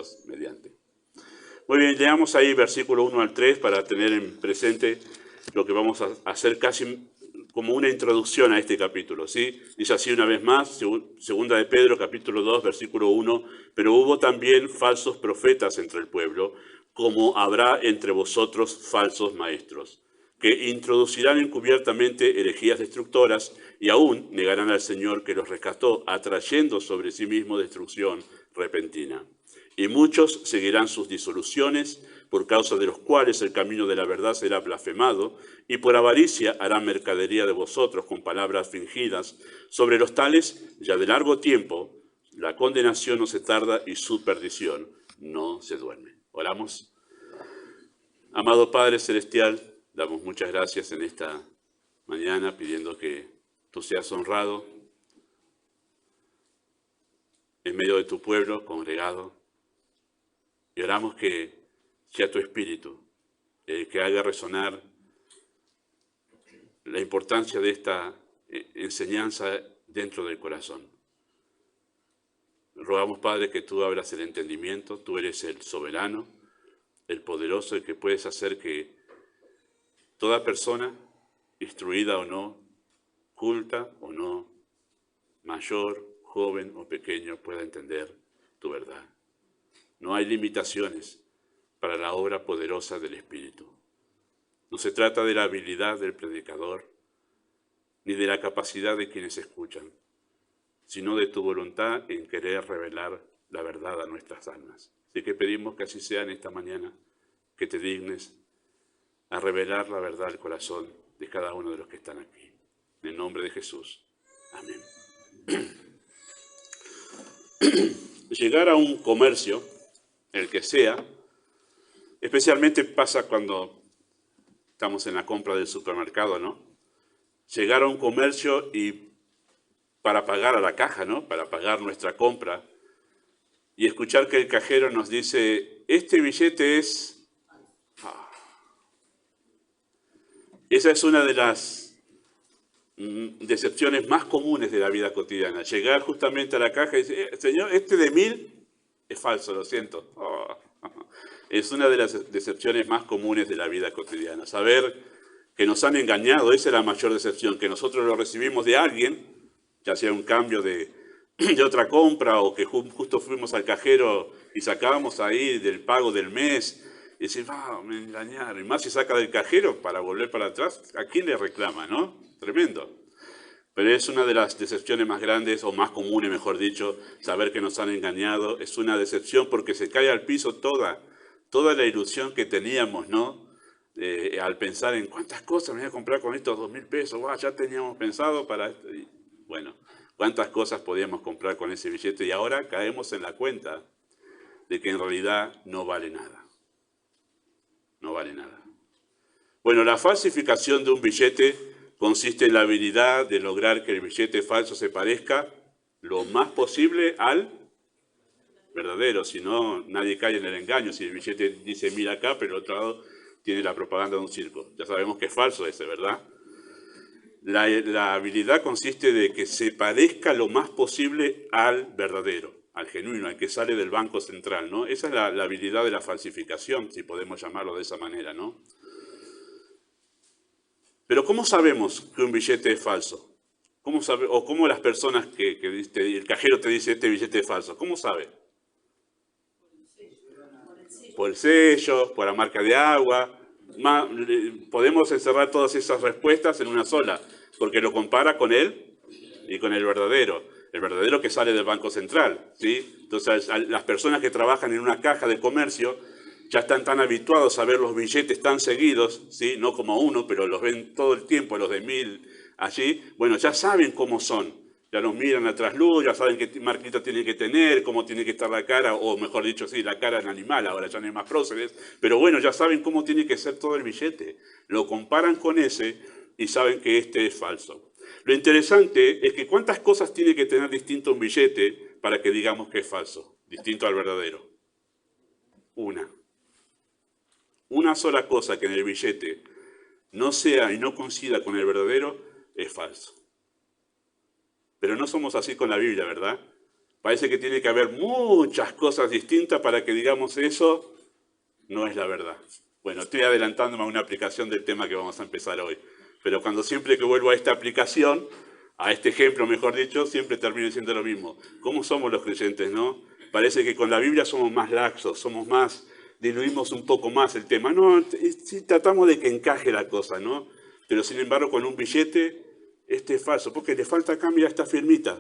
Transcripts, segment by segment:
Dios mediante. Muy bien, leamos ahí versículo 1 al 3 para tener en presente lo que vamos a hacer casi como una introducción a este capítulo, ¿sí? Dice así una vez más, segunda de Pedro, capítulo 2, versículo 1, pero hubo también falsos profetas entre el pueblo, como habrá entre vosotros falsos maestros, que introducirán encubiertamente herejías destructoras y aún negarán al Señor que los rescató, atrayendo sobre sí mismo destrucción repentina. Y muchos seguirán sus disoluciones, por causa de los cuales el camino de la verdad será blasfemado, y por avaricia harán mercadería de vosotros con palabras fingidas. Sobre los tales, ya de largo tiempo, la condenación no se tarda y su perdición no se duerme. Oramos. Amado Padre Celestial, damos muchas gracias en esta mañana pidiendo que tú seas honrado en medio de tu pueblo congregado. Y oramos que sea tu Espíritu el que haga resonar la importancia de esta enseñanza dentro del corazón. Rogamos, Padre, que tú abras el entendimiento. Tú eres el soberano, el poderoso, el que puedes hacer que toda persona, instruida o no, culta o no, mayor, joven o pequeño, pueda entender tu verdad. No hay limitaciones para la obra poderosa del Espíritu. No se trata de la habilidad del predicador, ni de la capacidad de quienes escuchan, sino de tu voluntad en querer revelar la verdad a nuestras almas. Así que pedimos que así sea en esta mañana, que te dignes a revelar la verdad al corazón de cada uno de los que están aquí. En el nombre de Jesús. Amén. Llegar a un comercio, el que sea, especialmente pasa cuando estamos en la compra del supermercado, ¿no? Llegar a un comercio y para pagar a la caja, ¿no? Para pagar nuestra compra y escuchar que el cajero nos dice, este billete es... Esa es una de las decepciones más comunes de la vida cotidiana. Llegar justamente a la caja y decir, señor, este de 1000 es falso, lo siento. Oh. Es una de las decepciones más comunes de la vida cotidiana. Saber que nos han engañado, esa es la mayor decepción, que nosotros lo recibimos de alguien, ya sea un cambio de otra compra o que justo fuimos al cajero y sacábamos ahí del pago del mes y decir, me engañaron. Y más si saca del cajero para volver para atrás, ¿a quién le reclama, no? Tremendo. Pero es una de las decepciones más grandes, o más comunes, mejor dicho, saber que nos han engañado. Es una decepción porque se cae al piso toda la ilusión que teníamos, ¿no? Al pensar en cuántas cosas me voy a comprar con estos 2000 pesos. Ya teníamos pensado para esto. Y, bueno, cuántas cosas podíamos comprar con ese billete y ahora caemos en la cuenta de que en realidad no vale nada. No vale nada. Bueno, la falsificación de un billete consiste en la habilidad de lograr que el billete falso se parezca lo más posible al verdadero, si no, nadie cae en el engaño. Si el billete dice 1000 acá, pero el otro lado tiene la propaganda de un circo. Ya sabemos que es falso ese, ¿verdad? La habilidad consiste de que se parezca lo más posible al verdadero, al genuino, al que sale del Banco Central, ¿no? Esa es la habilidad de la falsificación, si podemos llamarlo de esa manera, ¿no? Pero ¿cómo sabemos que un billete es falso? ¿Cómo las personas que el cajero te dice este billete es falso? ¿Cómo sabe? Por el sello, por la marca de agua. Podemos encerrar todas esas respuestas en una sola, porque lo compara con él y con el verdadero que sale del Banco Central, ¿sí? Entonces, las personas que trabajan en una caja de comercio ya están tan habituados a ver los billetes tan seguidos, ¿sí? No como uno, pero los ven todo el tiempo, los de 1000 allí. Bueno, ya saben cómo son. Ya los miran a trasluz, ya saben qué marquita tiene que tener, cómo tiene que estar la cara, o mejor dicho, sí, la cara en animal, ahora ya no hay más próceres. Pero bueno, ya saben cómo tiene que ser todo el billete. Lo comparan con ese y saben que este es falso. Lo interesante es que cuántas cosas tiene que tener distinto un billete para que digamos que es falso, distinto al verdadero. Una sola cosa que en el billete no sea y no coincida con el verdadero es falso. Pero no somos así con la Biblia, ¿verdad? Parece que tiene que haber muchas cosas distintas para que digamos eso no es la verdad. Bueno, estoy adelantándome a una aplicación del tema que vamos a empezar hoy. Pero siempre que vuelvo a esta aplicación, a este ejemplo, mejor dicho, siempre termino diciendo lo mismo. ¿Cómo somos los creyentes, no? Parece que con la Biblia somos más laxos, somos más, diluimos un poco más el tema. No, sí tratamos de que encaje la cosa, ¿no? Pero sin embargo, con un billete, este es falso, porque le falta acá, mira, esta firmita.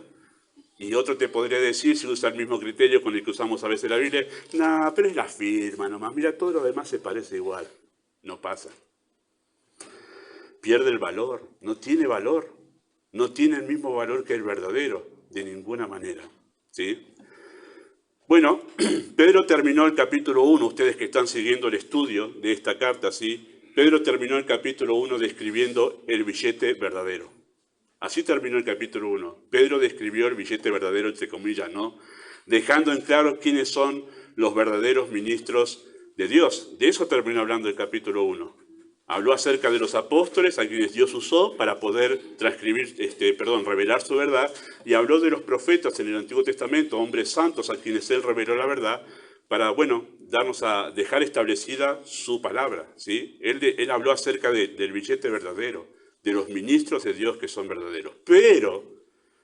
Y otro te podría decir, si usa el mismo criterio con el que usamos a veces la Biblia, no, pero es la firma nomás, mira, todo lo demás se parece igual. No pasa. Pierde el valor, no tiene valor, no tiene el mismo valor que el verdadero, de ninguna manera. ¿Sí? Bueno, Pedro terminó el capítulo 1, ustedes que están siguiendo el estudio de esta carta, ¿sí? Pedro terminó el capítulo 1 describiendo el billete verdadero. Así terminó el capítulo 1. Pedro describió el billete verdadero, entre comillas, ¿no? Dejando en claro quiénes son los verdaderos ministros de Dios. De eso terminó hablando el capítulo 1. Habló acerca de los apóstoles a quienes Dios usó para poder revelar su verdad. Y habló de los profetas en el Antiguo Testamento, hombres santos a quienes Él reveló la verdad, para, darnos a dejar establecida su palabra, ¿sí? Él habló acerca del billete verdadero, de los ministros de Dios que son verdaderos. Pero,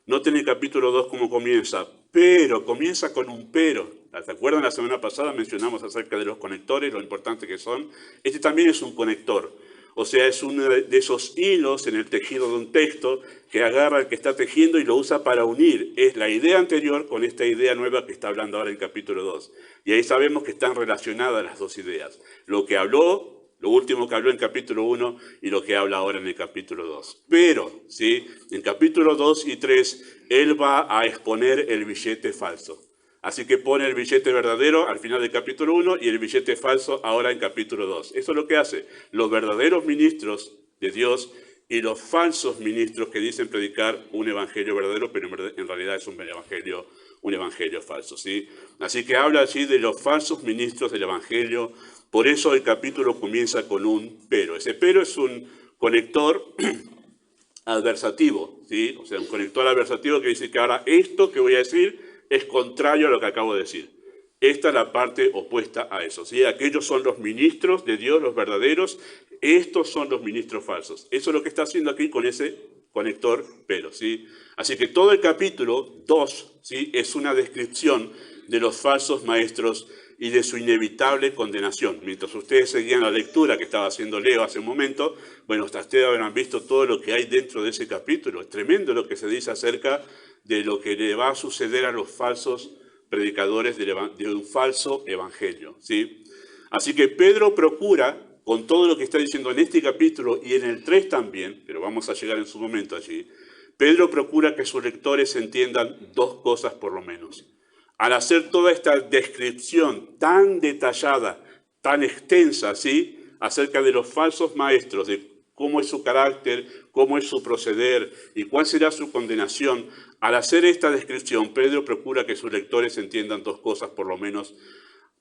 noten el capítulo 2 cómo comienza. Pero, comienza con un pero. ¿Se acuerdan? La semana pasada mencionamos acerca de los conectores, lo importante que son. Este también es un conector. O sea, es uno de esos hilos en el tejido de un texto que agarra al que está tejiendo y lo usa para unir. Es la idea anterior con esta idea nueva que está hablando ahora en el capítulo 2. Y ahí sabemos que están relacionadas las dos ideas. Lo que habló, lo último que habló en el capítulo 1 y lo que habla ahora en el capítulo 2. Pero, ¿sí? En capítulo 2 y 3, él va a exponer el billete falso. Así que pone el billete verdadero al final del capítulo 1 y el billete falso ahora en capítulo 2. Eso es lo que hace. Los verdaderos ministros de Dios y los falsos ministros que dicen predicar un evangelio verdadero, pero en realidad es un evangelio falso, ¿sí? Así que habla allí de los falsos ministros del evangelio. Por eso el capítulo comienza con un pero. Ese pero es un conector adversativo, ¿sí? O sea, un conector adversativo que dice que ahora esto que voy a decir es contrario a lo que acabo de decir. Esta es la parte opuesta a eso, ¿sí? Aquellos son los ministros de Dios, los verdaderos. Estos son los ministros falsos. Eso es lo que está haciendo aquí con ese conector pero, ¿sí? Así que todo el capítulo 2, ¿sí? Es una descripción de los falsos maestros y de su inevitable condenación. Mientras ustedes seguían la lectura que estaba haciendo Leo hace un momento, hasta ustedes habrán visto todo lo que hay dentro de ese capítulo. Es tremendo lo que se dice acerca de lo que le va a suceder a los falsos predicadores de un falso evangelio, ¿sí? Así que Pedro procura, con todo lo que está diciendo en este capítulo y en el 3 también, pero vamos a llegar en su momento allí, Pedro procura que sus lectores entiendan dos cosas por lo menos. Al hacer toda esta descripción tan detallada, tan extensa, ¿sí? Acerca de los falsos maestros, de cómo es su carácter, cómo es su proceder y cuál será su condenación, al hacer esta descripción, Pedro procura que sus lectores entiendan dos cosas, por lo menos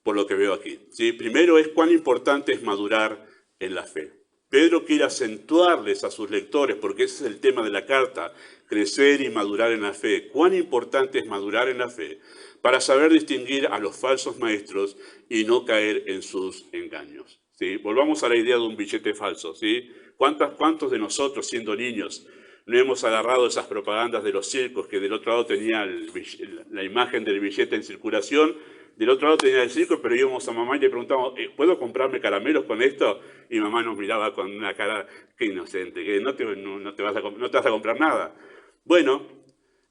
por lo que veo aquí, ¿sí? Primero es cuán importante es madurar en la fe. Pedro quiere acentuarles a sus lectores, porque ese es el tema de la carta, crecer y madurar en la fe. Cuán importante es madurar en la fe para saber distinguir a los falsos maestros y no caer en sus engaños, ¿sí? Volvamos a la idea de un billete falso, ¿sí? ¿Cuántos de nosotros, siendo niños, no hemos agarrado esas propagandas de los circos, que del otro lado tenía la imagen del billete en circulación, del otro lado tenía el circo, pero íbamos a mamá y le preguntábamos, ¿puedo comprarme caramelos con esto? Y mamá nos miraba con una cara, qué inocente, que no te vas a comprar nada. Bueno,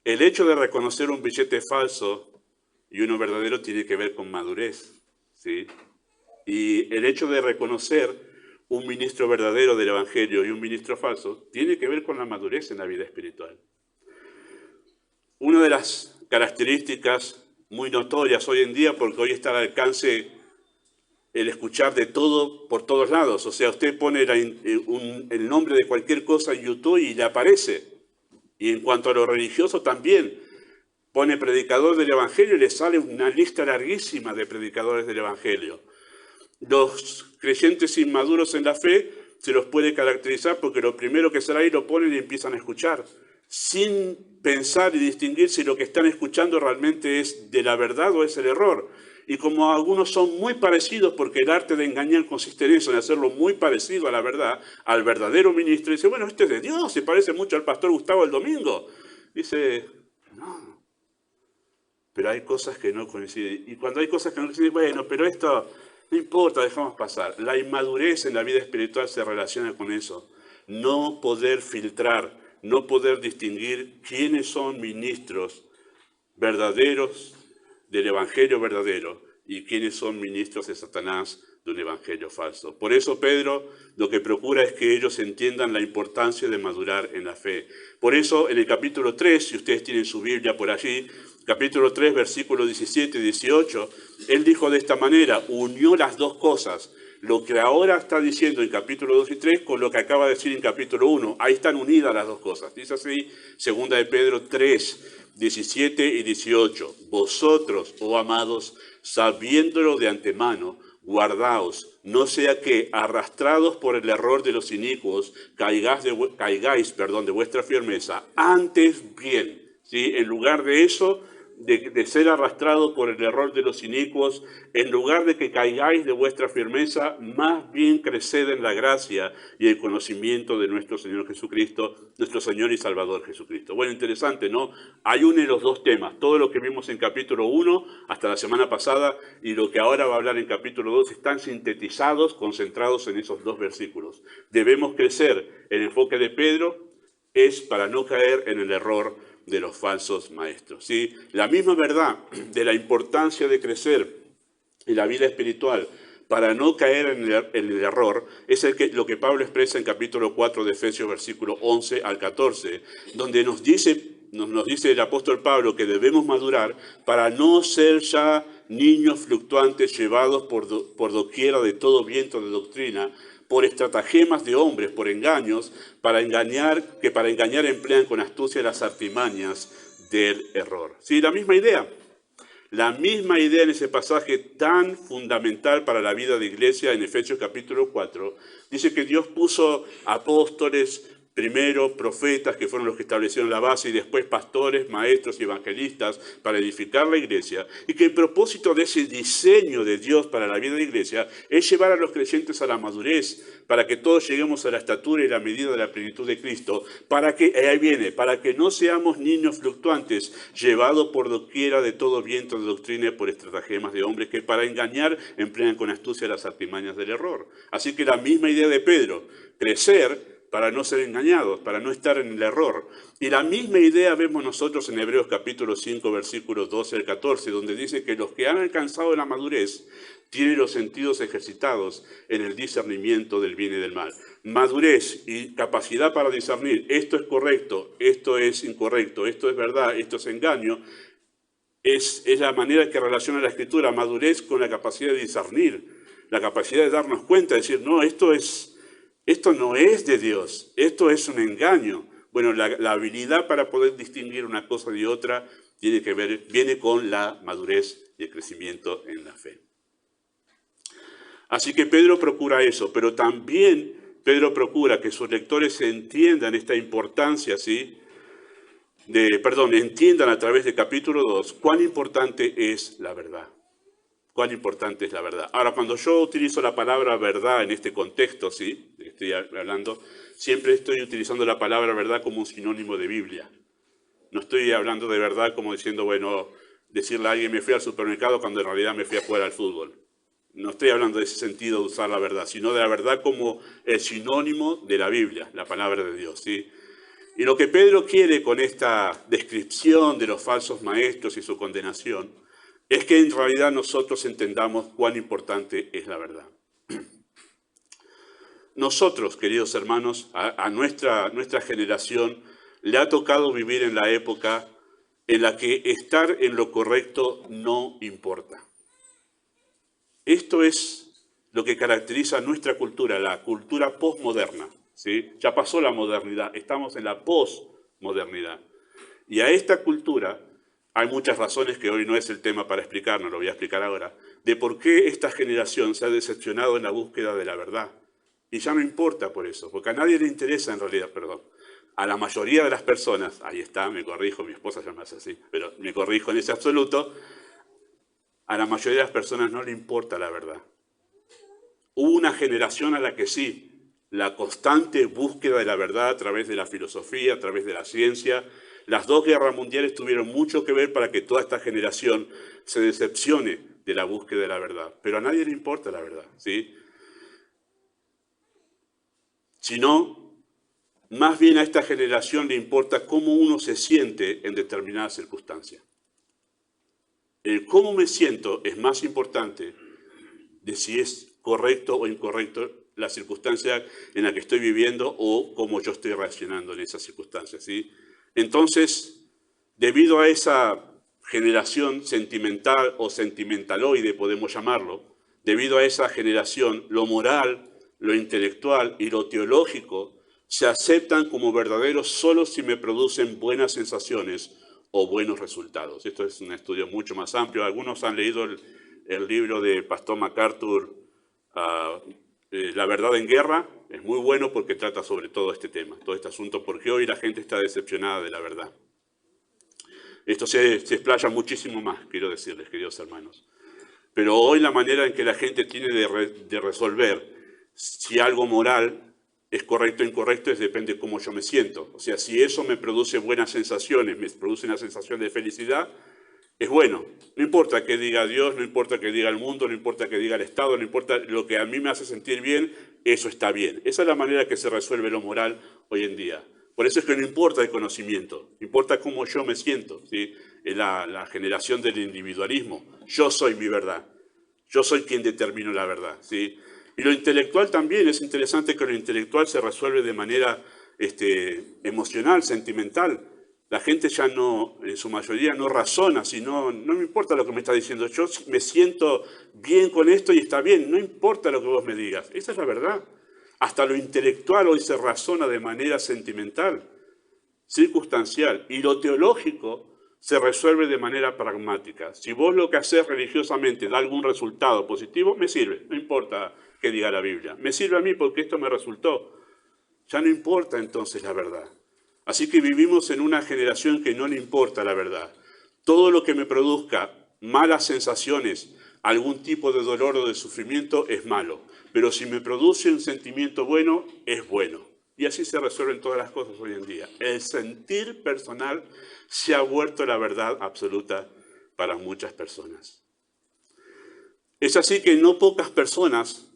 el hecho de reconocer un billete falso y uno verdadero tiene que ver con madurez, ¿sí? Y el hecho de reconocer un ministro verdadero del Evangelio y un ministro falso tiene que ver con la madurez en la vida espiritual. Una de las características muy notorias hoy en día, porque hoy está al alcance el escuchar de todo por todos lados. O sea, usted pone el nombre de cualquier cosa en YouTube y le aparece. Y en cuanto a lo religioso también, pone predicador del Evangelio y le sale una lista larguísima de predicadores del Evangelio. Los creyentes inmaduros en la fe se los puede caracterizar porque lo primero que sale ahí lo ponen y empiezan a escuchar. sin pensar y distinguir si lo que están escuchando realmente es de la verdad o es el error. Y como algunos son muy parecidos, porque el arte de engañar consiste en eso, en hacerlo muy parecido a la verdad, al verdadero ministro, dice, bueno, este es de Dios, se parece mucho al pastor Gustavo el domingo. Dice, no, pero hay cosas que no coinciden. Y cuando hay cosas que no coinciden, bueno, pero esto no importa, dejamos pasar. La inmadurez en la vida espiritual se relaciona con eso. No poder filtrar, no poder distinguir quiénes son ministros verdaderos del evangelio verdadero y quiénes son ministros de Satanás de un evangelio falso. Por eso Pedro lo que procura es que ellos entiendan la importancia de madurar en la fe. Por eso en el capítulo 3, si ustedes tienen su Biblia por allí, capítulo 3, versículos 17 y 18, él dijo de esta manera, unió las dos cosas, lo que ahora está diciendo en capítulo 2 y 3 con lo que acaba de decir en capítulo 1. Ahí están unidas las dos cosas. Dice así, segunda de Pedro 3, 17 y 18. Vosotros, oh amados, sabiéndolo de antemano, guardaos, no sea que, arrastrados por el error de los inicuos, caigáis de vuestra firmeza. Antes bien, ¿sí? En lugar de eso, de ser arrastrados por el error de los inicuos, en lugar de que caigáis de vuestra firmeza, más bien creced en la gracia y el conocimiento de nuestro Señor Jesucristo, nuestro Señor y Salvador Jesucristo. Bueno, interesante, ¿no? Hay une los dos temas, todo lo que vimos en capítulo 1 hasta la semana pasada y lo que ahora va a hablar en capítulo 2 están sintetizados, concentrados en esos dos versículos. Debemos crecer. El enfoque de Pedro es para no caer en el error de los falsos maestros. ¿Sí? La misma verdad de la importancia de crecer en la vida espiritual para no caer en el error es lo que Pablo expresa en capítulo 4 de Efesios, versículo 11 al 14, donde nos dice el apóstol Pablo que debemos madurar para no ser ya niños fluctuantes llevados por doquiera de todo viento de doctrina, por estratagemas de hombres, por engaños, que para engañar emplean con astucia las artimañas del error. Sí, la misma idea en ese pasaje tan fundamental para la vida de iglesia en Efesios capítulo 4, dice que Dios puso apóstoles, primero profetas, que fueron los que establecieron la base, y después pastores, maestros y evangelistas para edificar la iglesia, y que el propósito de ese diseño de Dios para la vida de la iglesia es llevar a los creyentes a la madurez, para que todos lleguemos a la estatura y la medida de la plenitud de Cristo, para que no seamos niños fluctuantes, llevados por doquiera de todo viento de doctrina y por estratagemas de hombres que para engañar emplean con astucia las artimañas del error. Así que la misma idea de Pedro, crecer para no ser engañados, para no estar en el error. Y la misma idea vemos nosotros en Hebreos capítulo 5, versículos 12 al 14, donde dice que los que han alcanzado la madurez tienen los sentidos ejercitados en el discernimiento del bien y del mal. Madurez y capacidad para discernir, esto es correcto, esto es incorrecto, esto es verdad, esto es engaño, es la manera que relaciona la Escritura, madurez con la capacidad de discernir, la capacidad de darnos cuenta, de decir, no, esto no es de Dios, esto es un engaño. Bueno, la habilidad para poder distinguir una cosa de otra viene con la madurez y el crecimiento en la fe. Así que Pedro procura eso, pero también Pedro procura que sus lectores entiendan esta importancia, ¿sí? Entiendan a través del capítulo 2 cuán importante es la verdad. Cuán importante es la verdad. Ahora, cuando yo utilizo la palabra verdad en este contexto, ¿sí? Estoy hablando, siempre estoy utilizando la palabra verdad como un sinónimo de Biblia. No estoy hablando de verdad como diciendo, bueno, decirle a alguien me fui al supermercado cuando en realidad me fui a jugar al fútbol. No estoy hablando de ese sentido de usar la verdad, sino de la verdad como el sinónimo de la Biblia, la palabra de Dios, ¿sí? Y lo que Pedro quiere con esta descripción de los falsos maestros y su condenación es que en realidad nosotros entendamos cuán importante es la verdad. Nosotros, queridos hermanos, a nuestra generación, le ha tocado vivir en la época en la que estar en lo correcto no importa. Esto es lo que caracteriza nuestra cultura, la cultura posmoderna, ¿sí? Ya pasó la modernidad, estamos en la posmodernidad. Y a esta cultura hay muchas razones que hoy no es el tema para explicar, no lo voy a explicar ahora, de por qué esta generación se ha decepcionado en la búsqueda de la verdad. Y ya no importa por eso, porque a nadie le interesa en realidad, a la mayoría de las personas, ahí está, me corrijo, mi esposa ya me hace así, pero me corrijo en ese absoluto, a la mayoría de las personas no le importa la verdad. Hubo una generación a la que sí, la constante búsqueda de la verdad a través de la filosofía, a través de la ciencia. Las dos guerras mundiales tuvieron mucho que ver para que toda esta generación se decepcione de la búsqueda de la verdad. Pero a nadie le importa la verdad, ¿sí? Sino, más bien a esta generación le importa cómo uno se siente en determinadas circunstancias. El cómo me siento es más importante de si es correcto o incorrecto la circunstancia en la que estoy viviendo o cómo yo estoy reaccionando en esas circunstancias, ¿sí? Entonces, debido a esa generación sentimental o sentimentaloide, podemos llamarlo, debido a esa generación, lo moral, lo intelectual y lo teológico se aceptan como verdaderos solo si me producen buenas sensaciones o buenos resultados. Esto es un estudio mucho más amplio. Algunos han leído el libro de Pastor MacArthur, La verdad en guerra. Es muy bueno porque trata sobre todo este tema, todo este asunto, porque hoy la gente está decepcionada de la verdad. Esto se explaya muchísimo más, quiero decirles, queridos hermanos. Pero hoy la manera en que la gente tiene de resolver si algo moral es correcto o incorrecto depende de cómo yo me siento. O sea, si eso me produce buenas sensaciones, me produce una sensación de felicidad, es bueno. No importa qué diga Dios, no importa qué diga el mundo, no importa qué diga el Estado, no importa lo que a mí me hace sentir bien, eso está bien. Esa es la manera que se resuelve lo moral hoy en día. Por eso es que no importa el conocimiento, importa cómo yo me siento, ¿sí? Es la generación del individualismo. Yo soy mi verdad. Yo soy quien determino la verdad, ¿sí? Y lo intelectual también, es interesante que lo intelectual se resuelve de manera emocional, sentimental. La gente ya no, en su mayoría, no razona, sino no me importa lo que me está diciendo. Yo me siento bien con esto y está bien, no importa lo que vos me digas. Esa es la verdad. Hasta lo intelectual hoy se razona de manera sentimental, circunstancial. Y lo teológico se resuelve de manera pragmática. Si vos lo que haces religiosamente da algún resultado positivo, me sirve. No importa qué diga la Biblia. Me sirve a mí porque esto me resultó. Ya no importa entonces la verdad. Así que vivimos en una generación que no le importa la verdad. Todo lo que me produzca malas sensaciones, algún tipo de dolor o de sufrimiento es malo. Pero si me produce un sentimiento bueno, es bueno. Y así se resuelven todas las cosas hoy en día. El sentir personal se ha vuelto la verdad absoluta para muchas personas. Es así que no pocas personas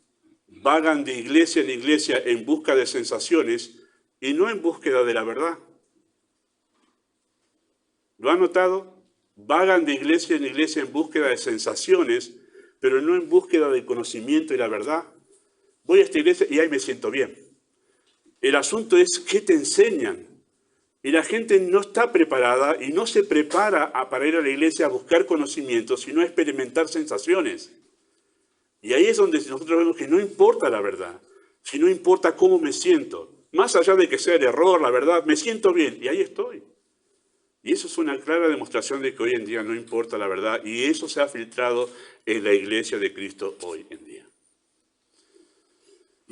vagan de iglesia en iglesia en busca de sensaciones y no en búsqueda de la verdad. ¿Lo han notado? Vagan de iglesia en iglesia en búsqueda de sensaciones, pero no en búsqueda del conocimiento y la verdad. Voy a esta iglesia y ahí me siento bien. El asunto es qué te enseñan. Y la gente no está preparada y no se prepara para ir a la iglesia a buscar conocimiento, sino a experimentar sensaciones. Y ahí es donde nosotros vemos que no importa la verdad, sino importa cómo me siento. Más allá de que sea el error, la verdad, me siento bien y ahí estoy. Y eso es una clara demostración de que hoy en día no importa la verdad y eso se ha filtrado en la iglesia de Cristo hoy en día.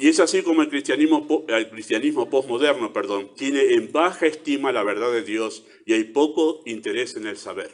Y es así como el cristianismo postmoderno, tiene en baja estima la verdad de Dios y hay poco interés en el saber.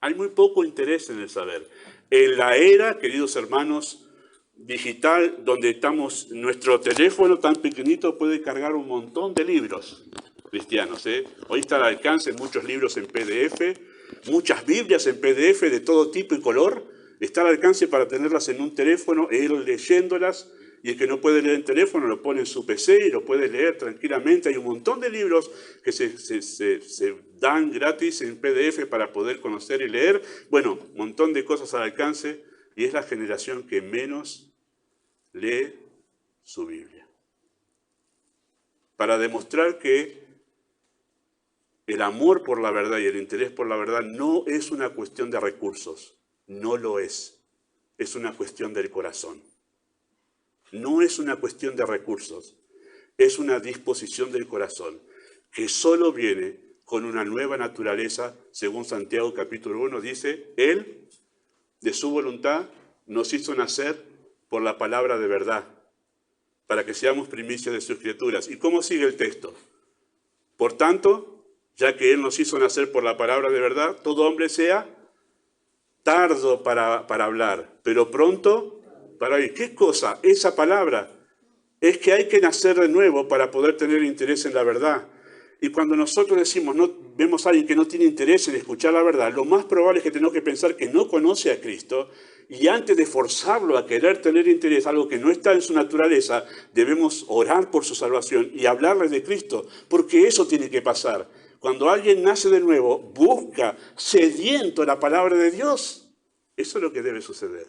Hay muy poco interés en el saber. En la era, queridos hermanos, digital, donde estamos, nuestro teléfono tan pequeñito puede cargar un montón de libros cristianos. Hoy está al alcance muchos libros en PDF, muchas Biblias en PDF de todo tipo y color. Está al alcance para tenerlas en un teléfono e ir leyéndolas. Y el que no puede leer en teléfono lo pone en su PC y lo puede leer tranquilamente. Hay un montón de libros que se dan gratis en PDF para poder conocer y leer. Bueno, un montón de cosas al alcance y es la generación que menos lee su Biblia. Para demostrar que el amor por la verdad y el interés por la verdad no es una cuestión de recursos, no lo es. Es una cuestión del corazón. No es una cuestión de recursos, es una disposición del corazón que solo viene con una nueva naturaleza, según Santiago capítulo 1 dice, Él, de su voluntad, nos hizo nacer por la palabra de verdad, para que seamos primicias de sus criaturas. ¿Y cómo sigue el texto? Por tanto, ya que Él nos hizo nacer por la palabra de verdad, todo hombre sea tardo para hablar, pero pronto para oír. ¿Qué cosa? Esa palabra es que hay que nacer de nuevo para poder tener interés en la verdad. Y cuando nosotros decimos, no, vemos a alguien que no tiene interés en escuchar la verdad, lo más probable es que tenemos que pensar que no conoce a Cristo, y antes de forzarlo a querer tener interés, algo que no está en su naturaleza, debemos orar por su salvación y hablarles de Cristo, porque eso tiene que pasar. Cuando alguien nace de nuevo, busca sediento la palabra de Dios. Eso es lo que debe suceder.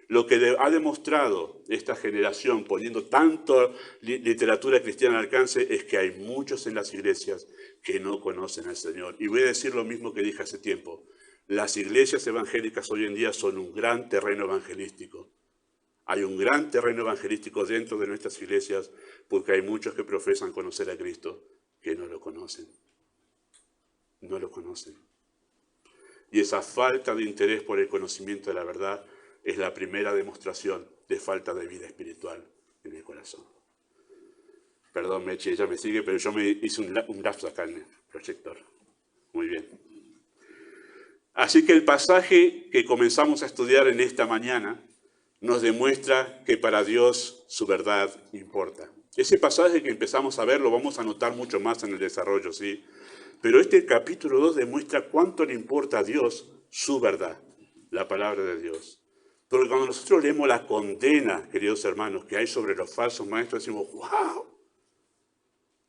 Lo que ha demostrado esta generación, poniendo tanto literatura cristiana al alcance, es que hay muchos en las iglesias que no conocen al Señor. Y voy a decir lo mismo que dije hace tiempo. Las iglesias evangélicas hoy en día son un gran terreno evangelístico. Hay un gran terreno evangelístico dentro de nuestras iglesias porque hay muchos que profesan conocer a Cristo que no lo conocen. No lo conocen. Y esa falta de interés por el conocimiento de la verdad es la primera demostración de falta de vida espiritual en el corazón. Perdón, Meche, ella me sigue, pero yo me hice un lapso acá en el proyector. Muy bien. Así que el pasaje que comenzamos a estudiar en esta mañana nos demuestra que para Dios su verdad importa. Ese pasaje que empezamos a ver lo vamos a notar mucho más en el desarrollo, ¿sí? Pero este capítulo 2 demuestra cuánto le importa a Dios su verdad, la palabra de Dios. Porque cuando nosotros leemos la condena, queridos hermanos, que hay sobre los falsos maestros, decimos, ¡wow!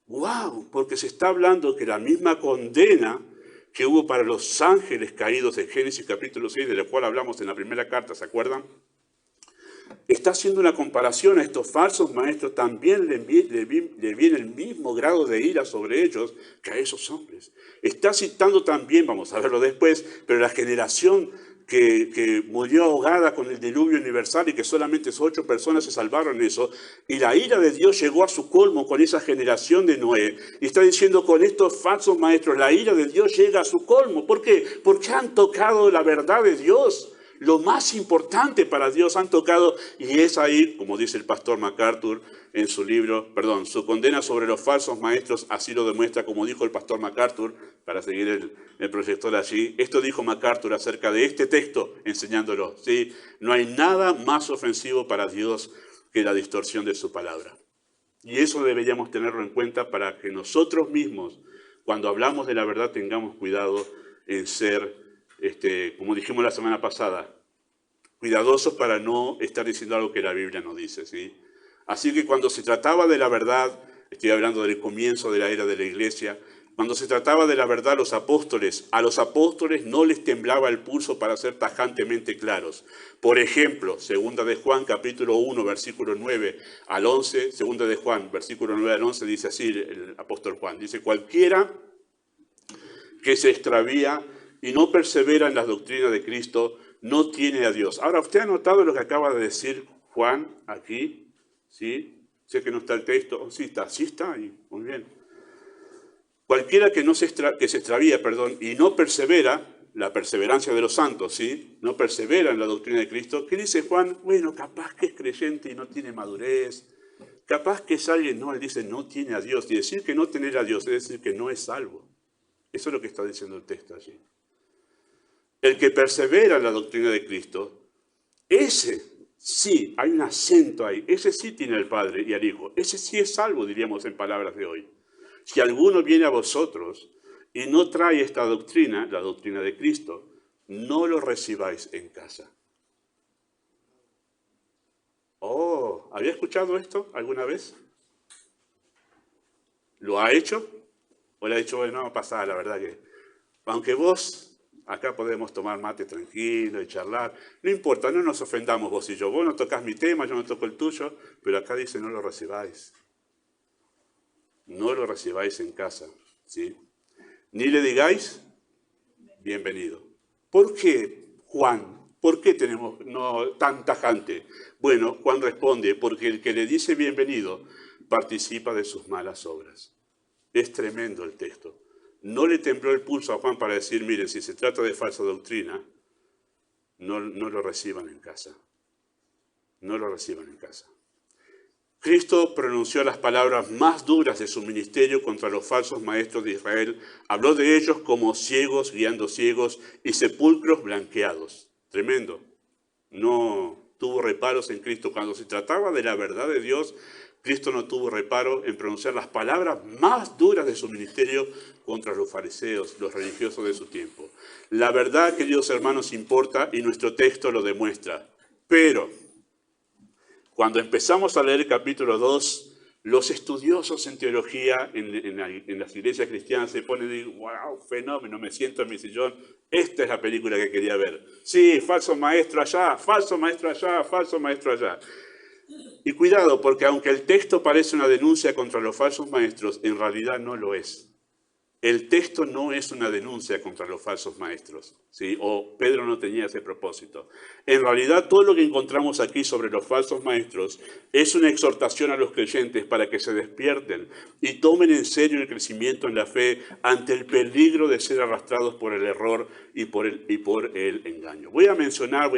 ¡Wow! Porque se está hablando que la misma condena que hubo para los ángeles caídos en Génesis capítulo 6, de la cual hablamos en la primera carta, ¿se acuerdan? Está haciendo una comparación a estos falsos maestros, también le viene el mismo grado de ira sobre ellos que a esos hombres. Está citando también, vamos a verlo después, pero la generación que murió ahogada con el diluvio universal y que solamente 8 personas se salvaron de eso, y la ira de Dios llegó a su colmo con esa generación de Noé, y está diciendo con estos falsos maestros, la ira de Dios llega a su colmo. ¿Por qué? Porque han tocado la verdad de Dios. Lo más importante para Dios han tocado, y es ahí, como dice el pastor MacArthur en su libro, su condena sobre los falsos maestros, así lo demuestra, como dijo el pastor MacArthur, para seguir el proyector allí. Esto dijo MacArthur acerca de este texto, enseñándolo, ¿sí? No hay nada más ofensivo para Dios que la distorsión de su palabra. Y eso deberíamos tenerlo en cuenta para que nosotros mismos, cuando hablamos de la verdad, tengamos cuidado en ser, como dijimos la semana pasada, cuidadosos para no estar diciendo algo que la Biblia no dice, ¿sí? Así que cuando se trataba de la verdad, estoy hablando del comienzo de la era de la iglesia, cuando se trataba de la verdad a los apóstoles no les temblaba el pulso para ser tajantemente claros. Por ejemplo, 2 de Juan, capítulo 1, versículo 9 al 11, 2 de Juan, versículo 9 al 11, dice así el apóstol Juan, dice, cualquiera que se extravía y no persevera en la doctrina de Cristo, no tiene a Dios. Ahora, ¿usted ha notado lo que acaba de decir Juan aquí? ¿Sí? Sé que no está el texto. Oh, sí está ahí. Muy bien. Cualquiera que se extravía, y no persevera, la perseverancia de los santos, ¿sí? No persevera en la doctrina de Cristo. ¿Qué dice Juan? Bueno, capaz que es creyente y no tiene madurez. Capaz que es alguien, no, él dice, no tiene a Dios. Y decir que no tener a Dios es decir que no es salvo. Eso es lo que está diciendo el texto allí. El que persevera en la doctrina de Cristo, ese sí, hay un acento ahí, ese sí tiene al Padre y al Hijo, ese sí es salvo, diríamos en palabras de hoy. Si alguno viene a vosotros y no trae esta doctrina, la doctrina de Cristo, no lo recibáis en casa. Oh, ¿había escuchado esto alguna vez? ¿Lo ha hecho? ¿O le ha dicho, bueno, no pasa, la verdad que, aunque vos... Acá podemos tomar mate tranquilo y charlar. No importa, no nos ofendamos vos y yo. Vos no tocas mi tema, yo no toco el tuyo, pero acá dice no lo recibáis. No lo recibáis en casa, ¿sí? Ni le digáis bienvenido. ¿Por qué, Juan? ¿Por qué tenemos tan tajante? Bueno, Juan responde, porque el que le dice bienvenido participa de sus malas obras. Es tremendo el texto. No le tembló el pulso a Juan para decir, miren, si se trata de falsa doctrina, no lo reciban en casa. No lo reciban en casa. Cristo pronunció las palabras más duras de su ministerio contra los falsos maestros de Israel. Habló de ellos como ciegos guiando ciegos y sepulcros blanqueados. Tremendo. No tuvo reparos en Cristo. Cuando se trataba de la verdad de Dios, Cristo no tuvo reparo en pronunciar las palabras más duras de su ministerio contra los fariseos, los religiosos de su tiempo. La verdad, queridos hermanos, importa y nuestro texto lo demuestra. Pero cuando empezamos a leer el capítulo 2, los estudiosos en teología en las iglesias cristianas se ponen y dicen, wow, fenómeno, me siento en mi sillón, esta es la película que quería ver. Sí, falso maestro allá, falso maestro allá, falso maestro allá. Y cuidado, porque aunque el texto parece una denuncia contra los falsos maestros, en realidad no lo es. El texto no es una denuncia contra los falsos maestros, ¿sí? O Pedro no tenía ese propósito. En realidad, todo lo que encontramos aquí sobre los falsos maestros es una exhortación a los creyentes para que se despierten y tomen en serio el crecimiento en la fe ante el peligro de ser arrastrados por el error y por el engaño. Voy a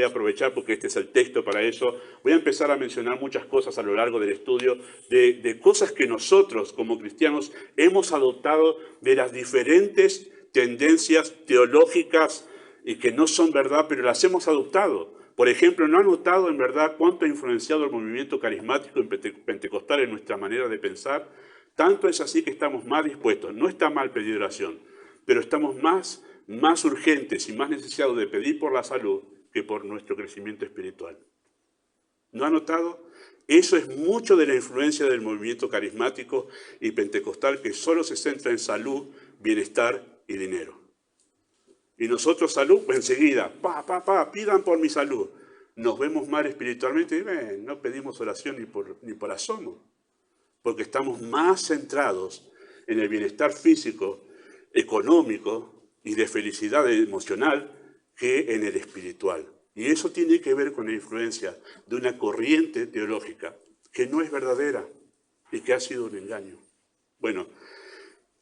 aprovechar porque este es el texto para eso, voy a empezar a mencionar muchas cosas a lo largo del estudio de cosas que nosotros como cristianos hemos adoptado de las diferentes tendencias teológicas y que no son verdad, pero las hemos adoptado. Por ejemplo, ¿no han notado en verdad cuánto ha influenciado el movimiento carismático pentecostal en nuestra manera de pensar? Tanto es así que estamos más dispuestos. No está mal pedir oración, pero estamos más urgentes y más necesitados de pedir por la salud que por nuestro crecimiento espiritual. ¿No ha notado? Eso es mucho de la influencia del movimiento carismático y pentecostal que solo se centra en salud, bienestar y dinero. Y nosotros salud, pues enseguida, pidan por mi salud. Nos vemos mal espiritualmente y no pedimos oración ni por asomo, porque estamos más centrados en el bienestar físico, económico y de felicidad emocional que en el espiritual. Y eso tiene que ver con la influencia de una corriente teológica que no es verdadera y que ha sido un engaño. Bueno,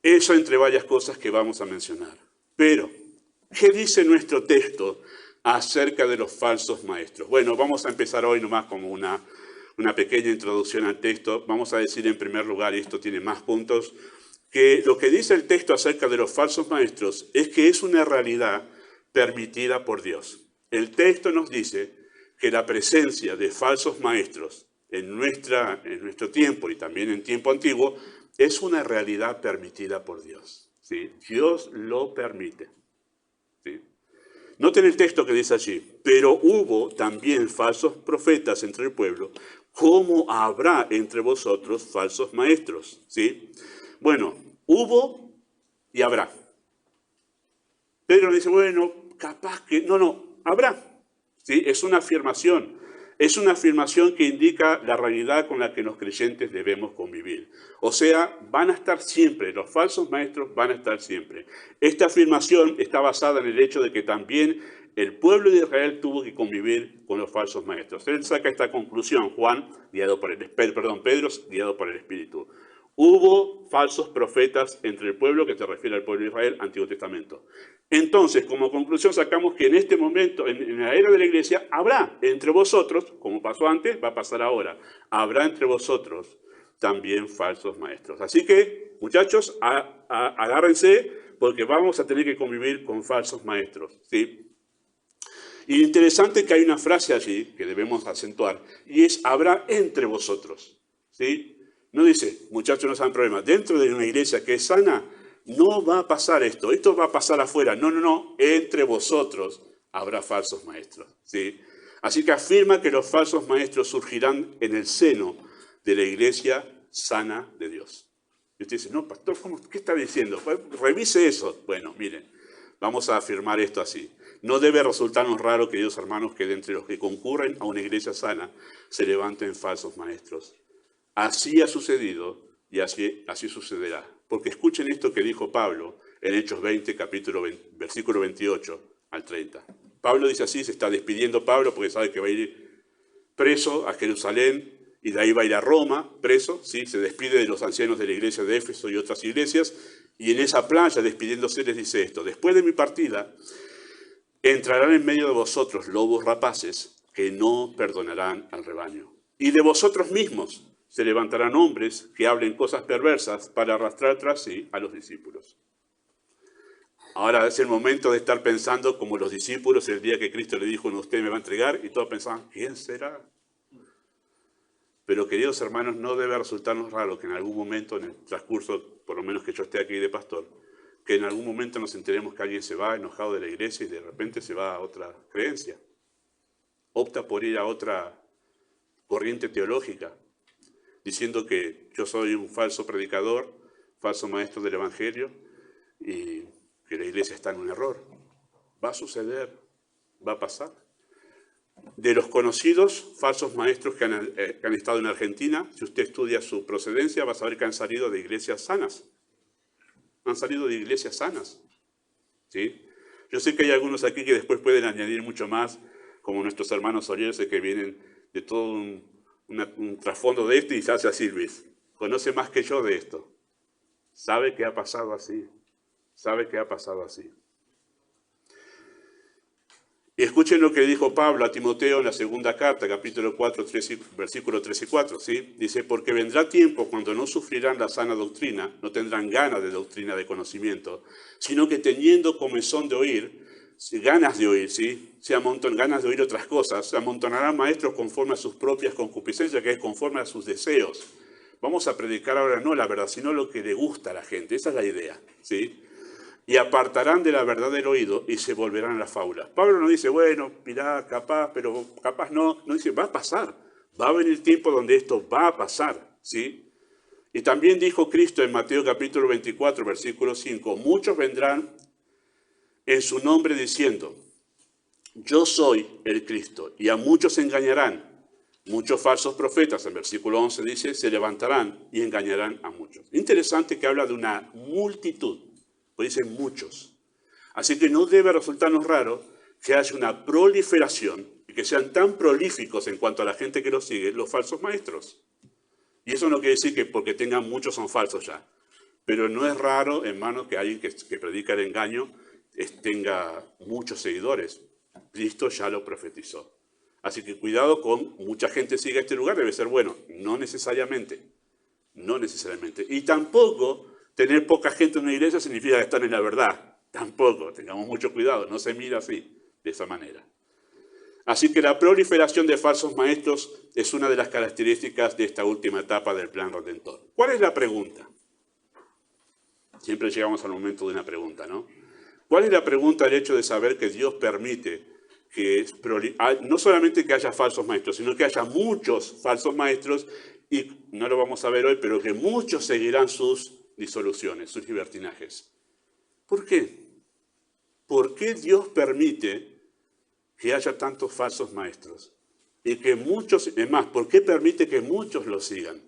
eso entre varias cosas que vamos a mencionar. Pero, ¿qué dice nuestro texto acerca de los falsos maestros? Bueno, vamos a empezar hoy nomás como una pequeña introducción al texto. Vamos a decir en primer lugar, y esto tiene más puntos, que lo que dice el texto acerca de los falsos maestros es que es una realidad permitida por Dios. El texto nos dice que la presencia de falsos maestros en nuestro tiempo y también en tiempo antiguo es una realidad permitida por Dios, ¿sí? Dios lo permite, ¿sí? Noten el texto que dice allí, pero hubo también falsos profetas entre el pueblo, como habrá entre vosotros falsos maestros, ¿sí? Bueno, hubo y habrá. Pedro dice, bueno, capaz que... No, habrá. ¿Sí? Es una afirmación. Es una afirmación que indica la realidad con la que los creyentes debemos convivir. O sea, van a estar siempre, los falsos maestros van a estar siempre. Esta afirmación está basada en el hecho de que también el pueblo de Israel tuvo que convivir con los falsos maestros. Él saca esta conclusión, Pedro, guiado por el Espíritu. Hubo falsos profetas entre el pueblo, que se refiere al pueblo de Israel, Antiguo Testamento. Entonces, como conclusión sacamos que en este momento, en la era de la iglesia, habrá entre vosotros, como pasó antes, va a pasar ahora, habrá entre vosotros también falsos maestros. Así que, muchachos, agárrense, porque vamos a tener que convivir con falsos maestros, ¿sí? Y interesante que hay una frase allí que debemos acentuar, y es, habrá entre vosotros, ¿sí? No dice, muchachos, no sean problemas. Dentro de una iglesia que es sana, no va a pasar esto. Esto va a pasar afuera. No. Entre vosotros habrá falsos maestros, ¿sí? Así que afirma que los falsos maestros surgirán en el seno de la iglesia sana de Dios. Y usted dice, no, pastor, ¿qué está diciendo? Pues, revise eso. Bueno, miren, vamos a afirmar esto así. No debe resultarnos raro, queridos hermanos, que de entre los que concurren a una iglesia sana se levanten falsos maestros. Así ha sucedido y así sucederá. Porque escuchen esto que dijo Pablo en Hechos 20, versículo 28 al 30. Pablo dice así, se está despidiendo Pablo porque sabe que va a ir preso a Jerusalén y de ahí va a ir a Roma, preso, ¿sí? Se despide de los ancianos de la iglesia de Éfeso y otras iglesias y en esa playa despidiéndose les dice esto, después de mi partida entrarán en medio de vosotros lobos rapaces que no perdonarán al rebaño. Y de vosotros mismos se levantarán hombres que hablen cosas perversas para arrastrar tras sí a los discípulos. Ahora es el momento de estar pensando como los discípulos el día que Cristo le dijo, usted me va a entregar, y todos pensaban, ¿quién será? Pero queridos hermanos, no debe resultarnos raro que en algún momento, en el transcurso, por lo menos que yo esté aquí de pastor, que en algún momento nos enteremos que alguien se va enojado de la iglesia y de repente se va a otra creencia. Opta por ir a otra corriente teológica, diciendo que yo soy un falso predicador, falso maestro del Evangelio, y que la iglesia está en un error. Va a suceder, va a pasar. De los conocidos falsos maestros que han estado en Argentina, si usted estudia su procedencia, va a saber que han salido de iglesias sanas. Han salido de iglesias sanas. ¿Sí? Yo sé que hay algunos aquí que después pueden añadir mucho más, como nuestros hermanos Orielce, que vienen de todo un trasfondo de esto, y se hace así, Luis. Conoce más que yo de esto. Sabe que ha pasado así. Sabe que ha pasado así. Y escuchen lo que dijo Pablo a Timoteo en la segunda carta, capítulo 4, versículos 3 y 4. ¿Sí? Dice, porque vendrá tiempo cuando no sufrirán la sana doctrina, no tendrán ganas de doctrina de conocimiento, sino que teniendo comezón de oír, ganas de oír, ¿sí? Ganas de oír otras cosas, se amontonarán maestros conforme a sus propias concupiscencias, que es conforme a sus deseos. Vamos a predicar ahora no la verdad, sino lo que le gusta a la gente. Esa es la idea, ¿sí? Y apartarán de la verdad del oído y se volverán a las fábulas. Pablo no dice, bueno, mirá, capaz, pero capaz no. No dice, va a pasar. Va a venir tiempo donde esto va a pasar, ¿sí? Y también dijo Cristo en Mateo capítulo 24, versículo 5, muchos vendrán en su nombre diciendo, yo soy el Cristo, y a muchos engañarán. Muchos falsos profetas, en versículo 11 dice, se levantarán y engañarán a muchos. Interesante que habla de una multitud. Pues dicen muchos. Así que no debe resultarnos raro que haya una proliferación y que sean tan prolíficos en cuanto a la gente que los sigue, los falsos maestros. Y eso no quiere decir que porque tengan muchos son falsos ya. Pero no es raro, hermanos, que alguien que predica el engaño tenga muchos seguidores. Cristo ya lo profetizó. Así que cuidado con mucha gente siga este lugar, debe ser bueno. No necesariamente. No necesariamente. Y tampoco tener poca gente en una iglesia significa estar en la verdad. Tampoco, tengamos mucho cuidado, no se mira así, de esa manera. Así que la proliferación de falsos maestros es una de las características de esta última etapa del plan redentor. ¿Cuál es la pregunta? Siempre llegamos al momento de una pregunta, ¿no? ¿Cuál es la pregunta del hecho de saber que Dios permite que no solamente que haya falsos maestros, sino que haya muchos falsos maestros, y no lo vamos a ver hoy, pero que muchos seguirán sus disoluciones, sus libertinajes? ¿Por qué? ¿Por qué Dios permite que haya tantos falsos maestros? Y que muchos, es más, ¿por qué permite que muchos los sigan?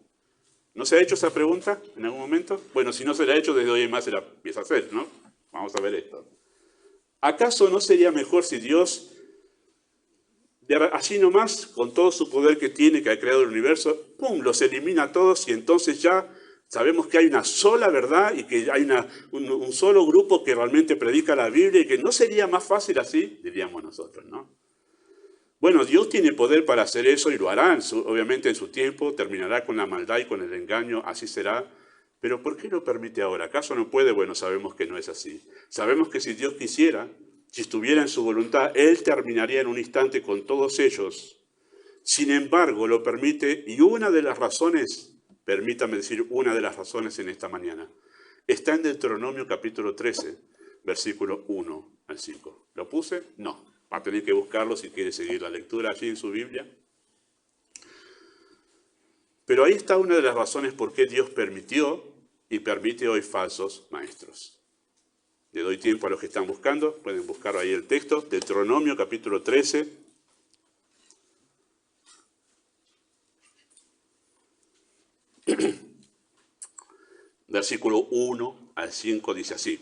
¿No se ha hecho esa pregunta en algún momento? Bueno, si no se la ha hecho, desde hoy en más se la empieza a hacer, ¿no? Vamos a ver esto. ¿Acaso no sería mejor si Dios, así nomás, con todo su poder que tiene, que ha creado el universo, ¡pum!, los elimina a todos y entonces ya sabemos que hay una sola verdad y que hay un solo grupo que realmente predica la Biblia, y que no sería más fácil así, diríamos nosotros, ¿no? Bueno, Dios tiene poder para hacer eso y lo hará, obviamente en su tiempo, terminará con la maldad y con el engaño, así será. Pero ¿por qué lo permite ahora? ¿Acaso no puede? Bueno, sabemos que no es así. Sabemos que si Dios quisiera, si estuviera en su voluntad, Él terminaría en un instante con todos ellos. Sin embargo, lo permite, y una de las razones, permítame decir una de las razones en esta mañana, está en Deuteronomio capítulo 13, versículo 1 al 5. ¿Lo puse? No. Va a tener que buscarlo si quiere seguir la lectura allí en su Biblia. Pero ahí está una de las razones por qué Dios permitió y permite hoy falsos maestros. Le doy tiempo a los que están buscando, pueden buscar ahí el texto, Deuteronomio capítulo 13. Versículo 1 al 5 dice así.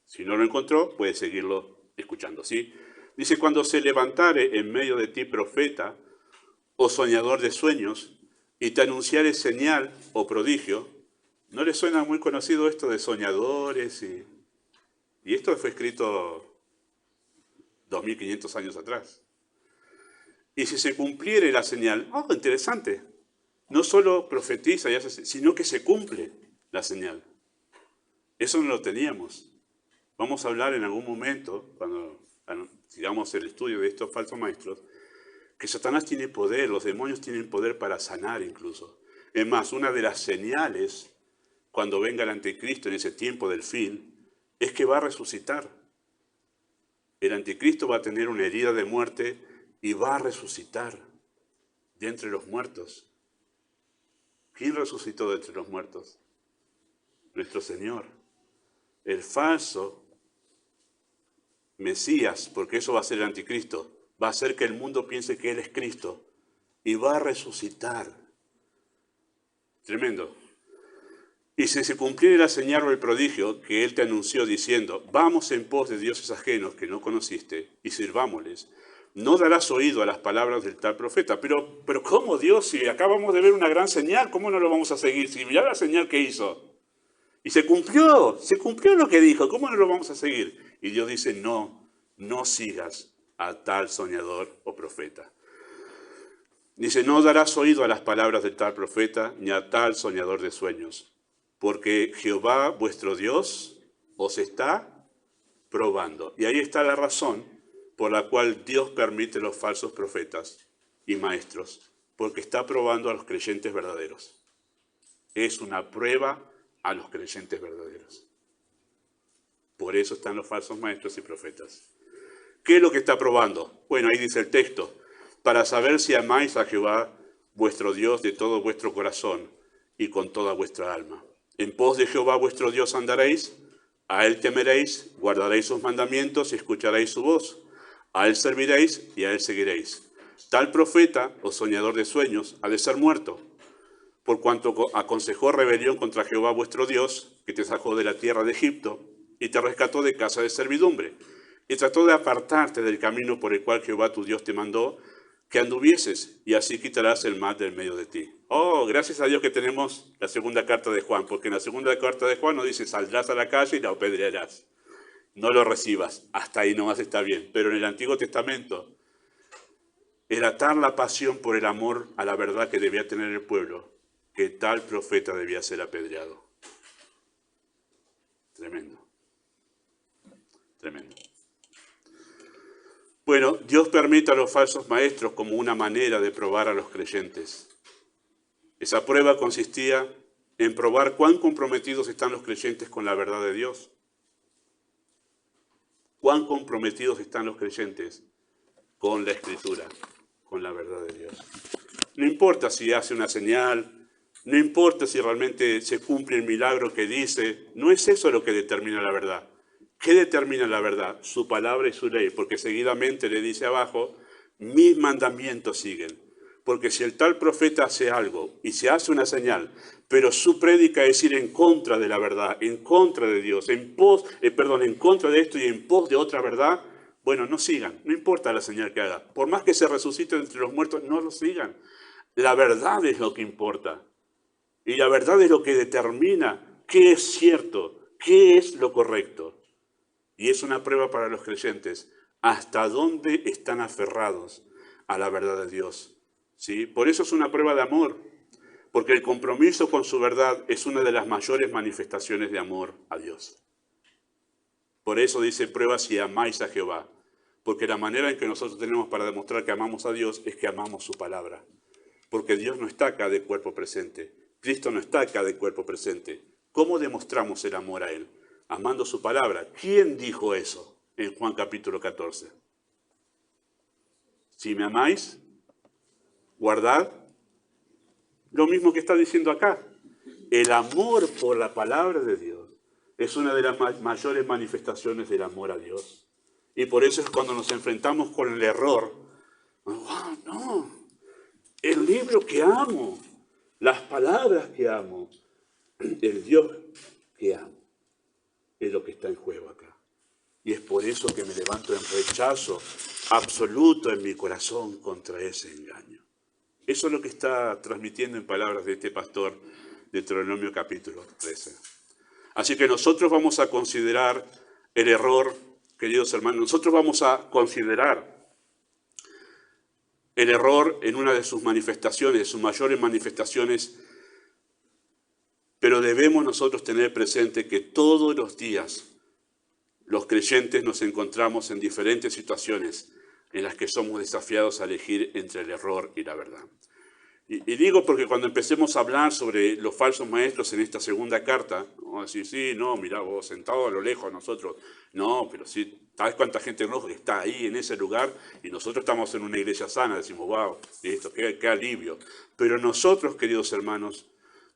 Si no lo encontró, puede seguirlo escuchando, ¿sí? Dice, cuando se levantare en medio de ti profeta o soñador de sueños, y te anunciare señal o prodigio. ¿No le suena muy conocido esto de soñadores? Y esto fue escrito 2500 años atrás. Y si se cumpliere la señal, interesante, no solo profetiza, y hace, sino que se cumple la señal. Eso no lo teníamos. Vamos a hablar en algún momento, cuando sigamos el estudio de estos falsos maestros, que Satanás tiene poder, los demonios tienen poder para sanar incluso. Es más, una de las señales cuando venga el anticristo en ese tiempo del fin es que va a resucitar. El anticristo va a tener una herida de muerte y va a resucitar de entre los muertos. ¿Quién resucitó de entre los muertos? Nuestro Señor. El falso Mesías, porque eso va a ser el anticristo, va a hacer que el mundo piense que Él es Cristo y va a resucitar. Tremendo. Y si se cumpliera la señal o el prodigio que Él te anunció diciendo, vamos en pos de dioses ajenos que no conociste y sirvámosles, no darás oído a las palabras del tal profeta. Pero ¿cómo, Dios? Si acabamos de ver una gran señal, ¿cómo no lo vamos a seguir? Si mirá la señal que hizo. Y se cumplió lo que dijo, ¿cómo no lo vamos a seguir? Y Dios dice, no sigas a tal soñador o profeta. Dice, no darás oído a las palabras del tal profeta, ni a tal soñador de sueños, porque Jehová vuestro Dios os está probando. Y ahí está la razón por la cual Dios permite los falsos profetas y maestros, porque está probando a los creyentes verdaderos. Es una prueba a los creyentes verdaderos. Por eso están los falsos maestros y profetas. ¿Qué es lo que está probando? Bueno, ahí dice el texto, para saber si amáis a Jehová vuestro Dios de todo vuestro corazón y con toda vuestra alma. En pos de Jehová vuestro Dios andaréis, a Él temeréis, guardaréis sus mandamientos y escucharéis su voz. A Él serviréis y a Él seguiréis. Tal profeta o soñador de sueños ha de ser muerto, por cuanto aconsejó rebelión contra Jehová vuestro Dios, que te sacó de la tierra de Egipto y te rescató de casa de servidumbre, y trató de apartarte del camino por el cual Jehová tu Dios te mandó que anduvieses, y así quitarás el mal del medio de ti. Oh, gracias a Dios que tenemos la segunda carta de Juan, porque en la segunda carta de Juan nos dice, saldrás a la calle y la apedrearás. No lo recibas, hasta ahí nomás está bien. Pero en el Antiguo Testamento, el atar la pasión por el amor a la verdad que debía tener el pueblo, que tal profeta debía ser apedreado. Tremendo. Tremendo. Bueno, Dios permite a los falsos maestros como una manera de probar a los creyentes. Esa prueba consistía en probar cuán comprometidos están los creyentes con la verdad de Dios. Cuán comprometidos están los creyentes con la Escritura, con la verdad de Dios. No importa si hace una señal, no importa si realmente se cumple el milagro que dice, no es eso lo que determina la verdad. ¿Qué determina la verdad? Su palabra y su ley, porque seguidamente le dice abajo, mis mandamientos siguen. Porque si el tal profeta hace algo y se hace una señal, pero su prédica es ir en contra de la verdad, en contra de Dios, en contra de esto y en pos de otra verdad, bueno, no sigan, no importa la señal que haga. Por más que se resucite entre los muertos, no lo sigan. La verdad es lo que importa. Y la verdad es lo que determina qué es cierto, qué es lo correcto. Y es una prueba para los creyentes, hasta dónde están aferrados a la verdad de Dios. ¿Sí? Por eso es una prueba de amor, porque el compromiso con su verdad es una de las mayores manifestaciones de amor a Dios. Por eso dice, prueba si amáis a Jehová, porque la manera en que nosotros tenemos para demostrar que amamos a Dios es que amamos su palabra. Porque Dios no está acá de cuerpo presente, Cristo no está acá de cuerpo presente. ¿Cómo demostramos el amor a Él? Amando su palabra. ¿Quién dijo eso en Juan capítulo 14? Si me amáis, guardad lo mismo que está diciendo acá. El amor por la palabra de Dios es una de las mayores manifestaciones del amor a Dios. Y por eso es cuando nos enfrentamos con el error. Oh, no, el libro que amo, las palabras que amo, el Dios que amo, es lo que está en juego acá. Y es por eso que me levanto en rechazo absoluto en mi corazón contra ese engaño. Eso es lo que está transmitiendo en palabras de este pastor de Deuteronomio capítulo 13. Así que nosotros vamos a considerar el error, queridos hermanos, nosotros vamos a considerar El error en una de sus manifestaciones, de sus mayores manifestaciones, pero debemos nosotros tener presente que todos los días los creyentes nos encontramos en diferentes situaciones en las que somos desafiados a elegir entre el error y la verdad. Y digo porque cuando empecemos a hablar sobre los falsos maestros en esta segunda carta, vamos a decir, sí, no, mirá vos, sentado a lo lejos nosotros, no, pero sí, ¿sabes cuánta gente no está ahí en ese lugar? Y nosotros estamos en una iglesia sana, decimos, wow, listo, qué alivio. Pero nosotros, queridos hermanos,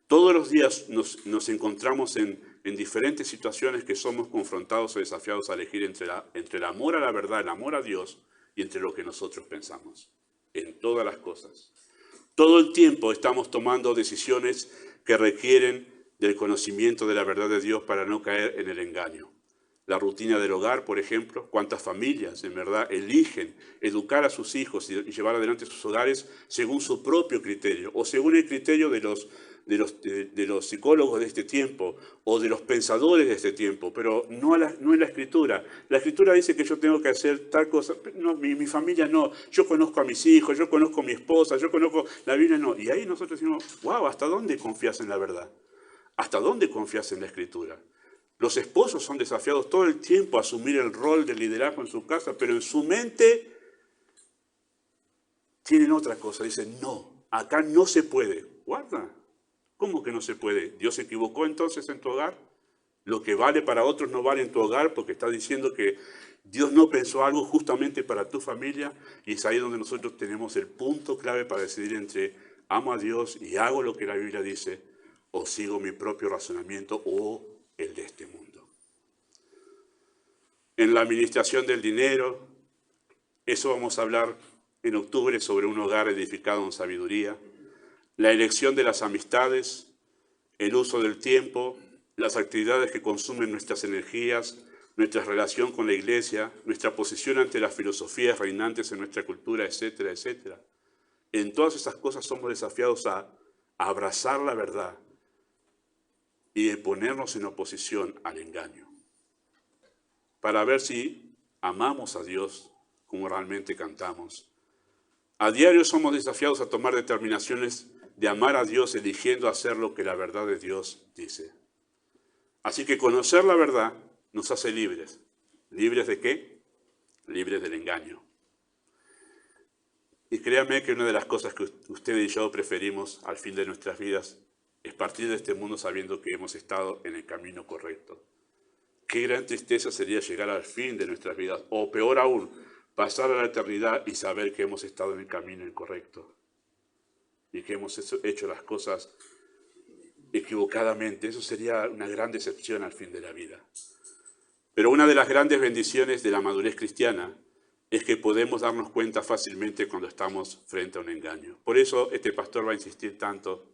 todos los días nos encontramos en diferentes situaciones que somos confrontados o desafiados a elegir entre el amor a la verdad, el amor a Dios, y entre lo que nosotros pensamos, en todas las cosas. Todo el tiempo estamos tomando decisiones que requieren del conocimiento de la verdad de Dios para no caer en el engaño. La rutina del hogar, por ejemplo, cuántas familias en verdad eligen educar a sus hijos y llevar adelante sus hogares según su propio criterio o según el criterio de los psicólogos de este tiempo o de los pensadores de este tiempo, pero no en la Escritura. La Escritura dice que yo tengo que hacer tal cosa, no, mi familia no, yo conozco a mis hijos, yo conozco a mi esposa, yo conozco, la Biblia no. Y ahí nosotros decimos, wow, ¿hasta dónde confías en la verdad? ¿Hasta dónde confías en la Escritura? Los esposos son desafiados todo el tiempo a asumir el rol de liderazgo en su casa, pero en su mente tienen otra cosa. Dicen, no, acá no se puede. Guarda, ¿cómo que no se puede? ¿Dios se equivocó entonces en tu hogar? Lo que vale para otros no vale en tu hogar porque está diciendo que Dios no pensó algo justamente para tu familia, y es ahí donde nosotros tenemos el punto clave para decidir entre amo a Dios y hago lo que la Biblia dice, o sigo mi propio razonamiento o el de este mundo. En la administración del dinero, eso vamos a hablar en octubre sobre un hogar edificado en sabiduría. La elección de las amistades, el uso del tiempo, las actividades que consumen nuestras energías, nuestra relación con la iglesia, nuestra posición ante las filosofías reinantes en nuestra cultura, etcétera, etcétera. En todas esas cosas somos desafiados a abrazar la verdad y de ponernos en oposición al engaño, para ver si amamos a Dios como realmente cantamos. A diario somos desafiados a tomar determinaciones de amar a Dios eligiendo hacer lo que la verdad de Dios dice. Así que conocer la verdad nos hace libres. ¿Libres de qué? Libres del engaño. Y créanme que una de las cosas que usted y yo preferimos al fin de nuestras vidas es partir de este mundo sabiendo que hemos estado en el camino correcto. Qué gran tristeza sería llegar al fin de nuestras vidas, o peor aún, pasar a la eternidad y saber que hemos estado en el camino incorrecto y que hemos hecho las cosas equivocadamente. Eso sería una gran decepción al fin de la vida. Pero una de las grandes bendiciones de la madurez cristiana es que podemos darnos cuenta fácilmente cuando estamos frente a un engaño. Por eso este pastor va a insistir tanto.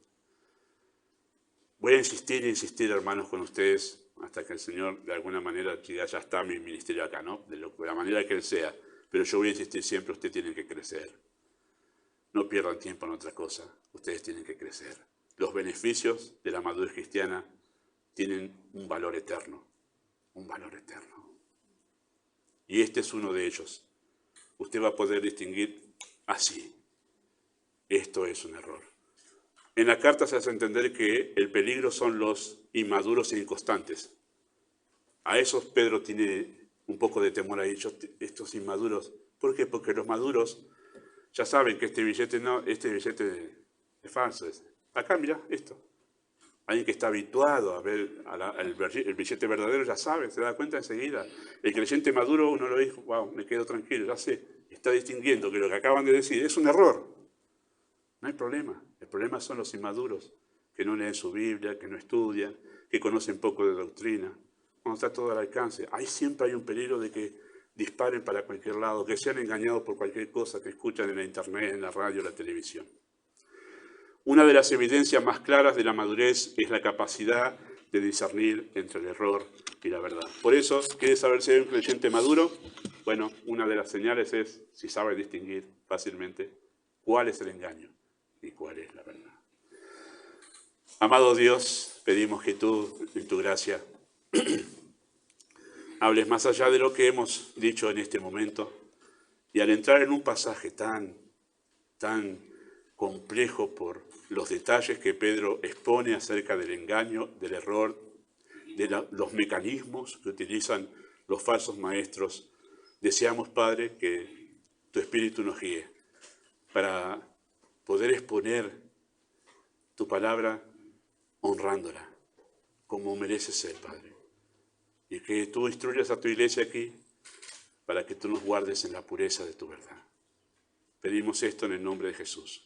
Voy a insistir e insistir, hermanos, con ustedes hasta que el Señor de alguna manera diga, ya está mi ministerio acá, ¿no? De la manera que Él sea. Pero yo voy a insistir siempre, ustedes tienen que crecer. No pierdan tiempo en otra cosa, ustedes tienen que crecer. Los beneficios de la madurez cristiana tienen un valor eterno, un valor eterno. Y este es uno de ellos. Usted va a poder distinguir así. Esto es un error. En la carta se hace entender que el peligro son los inmaduros e inconstantes. A esos Pedro tiene un poco de temor, ha dicho, estos inmaduros. ¿Por qué? Porque los maduros ya saben que este billete es falso. Acá, mira, esto. Alguien que está habituado a ver el billete verdadero ya sabe, se da cuenta enseguida. El creyente maduro, uno lo dijo, wow, me quedo tranquilo, ya sé. Está distinguiendo que lo que acaban de decir es un error. No hay problema. El problema son los inmaduros, que no leen su Biblia, que no estudian, que conocen poco de doctrina. Cuando está todo al alcance, ahí siempre hay un peligro de que disparen para cualquier lado, que sean engañados por cualquier cosa que escuchan en la internet, en la radio, en la televisión. Una de las evidencias más claras de la madurez es la capacidad de discernir entre el error y la verdad. Por eso, ¿quiere saber si hay un creyente maduro? Bueno, una de las señales es si sabe distinguir fácilmente cuál es el engaño y cuál es la verdad. Amado Dios, pedimos que tú, en tu gracia, hables más allá de lo que hemos dicho en este momento, y al entrar en un pasaje tan tan complejo por los detalles que Pedro expone acerca del engaño, del error, de los mecanismos que utilizan los falsos maestros. Deseamos, Padre, que tu Espíritu nos guíe para poder exponer tu palabra honrándola como merece ser, Padre. Y que tú instruyas a tu iglesia aquí para que tú nos guardes en la pureza de tu verdad. Pedimos esto en el nombre de Jesús.